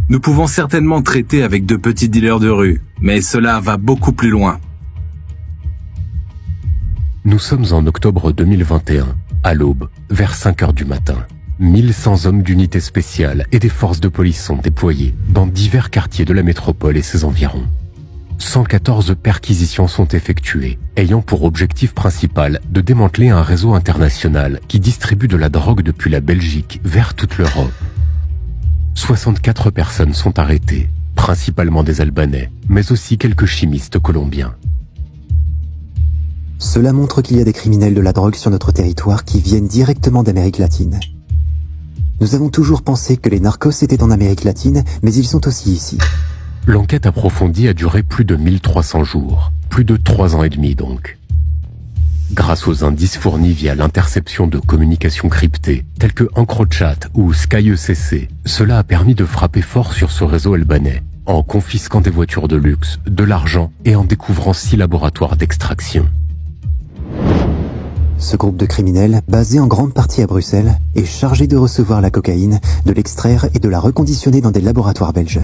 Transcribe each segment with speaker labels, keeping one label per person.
Speaker 1: Nous pouvons certainement traiter avec de petits dealers de rue, mais cela va beaucoup plus loin.
Speaker 2: Nous sommes en octobre 2021, à l'aube, vers 5 heures du matin. 1100 hommes d'unités spéciales et des forces de police sont déployés dans divers quartiers de la métropole et ses environs. 114 perquisitions sont effectuées, ayant pour objectif principal de démanteler un réseau international qui distribue de la drogue depuis la Belgique vers toute l'Europe. 64 personnes sont arrêtées, principalement des Albanais, mais aussi quelques chimistes colombiens.
Speaker 3: Cela montre qu'il y a des criminels de la drogue sur notre territoire qui viennent directement d'Amérique latine. Nous avons toujours pensé que les narcos étaient en Amérique latine, mais ils sont aussi ici.
Speaker 2: L'enquête approfondie a duré plus de 1300 jours, plus de 3 ans et demi donc. Grâce aux indices fournis via l'interception de communications cryptées, telles que EncroChat ou SkyECC, cela a permis de frapper fort sur ce réseau albanais, en confisquant des voitures de luxe, de l'argent et en découvrant 6 laboratoires d'extraction.
Speaker 3: Ce groupe de criminels, basé en grande partie à Bruxelles, est chargé de recevoir la cocaïne, de l'extraire et de la reconditionner dans des laboratoires belges.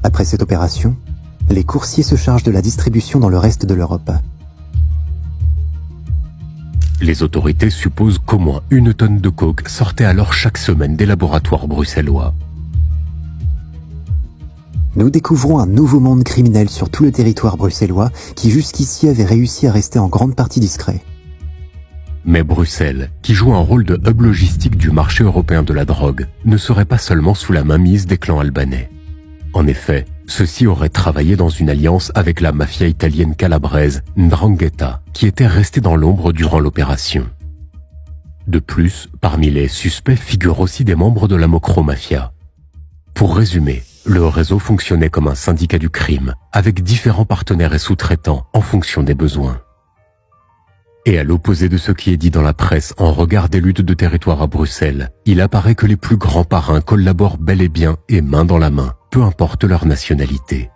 Speaker 3: Après cette opération, les coursiers se chargent de la distribution dans le reste de l'Europe.
Speaker 2: Les autorités supposent qu'au moins 1 tonne de coke sortait alors chaque semaine des laboratoires bruxellois.
Speaker 3: Nous découvrons un nouveau monde criminel sur tout le territoire bruxellois qui jusqu'ici avait réussi à rester en grande partie discret.
Speaker 2: Mais Bruxelles, qui joue un rôle de hub logistique du marché européen de la drogue, ne serait pas seulement sous la mainmise des clans albanais. En effet, ceux-ci auraient travaillé dans une alliance avec la mafia italienne calabraise 'Ndrangheta, qui était restée dans l'ombre durant l'opération. De plus, parmi les suspects figurent aussi des membres de la Mokro Mafia. Pour résumer, le réseau fonctionnait comme un syndicat du crime, avec différents partenaires et sous-traitants en fonction des besoins. Et à l'opposé de ce qui est dit dans la presse en regard des luttes de territoire à Bruxelles, il apparaît que les plus grands parrains collaborent bel et bien et main dans la main, peu importe leur nationalité.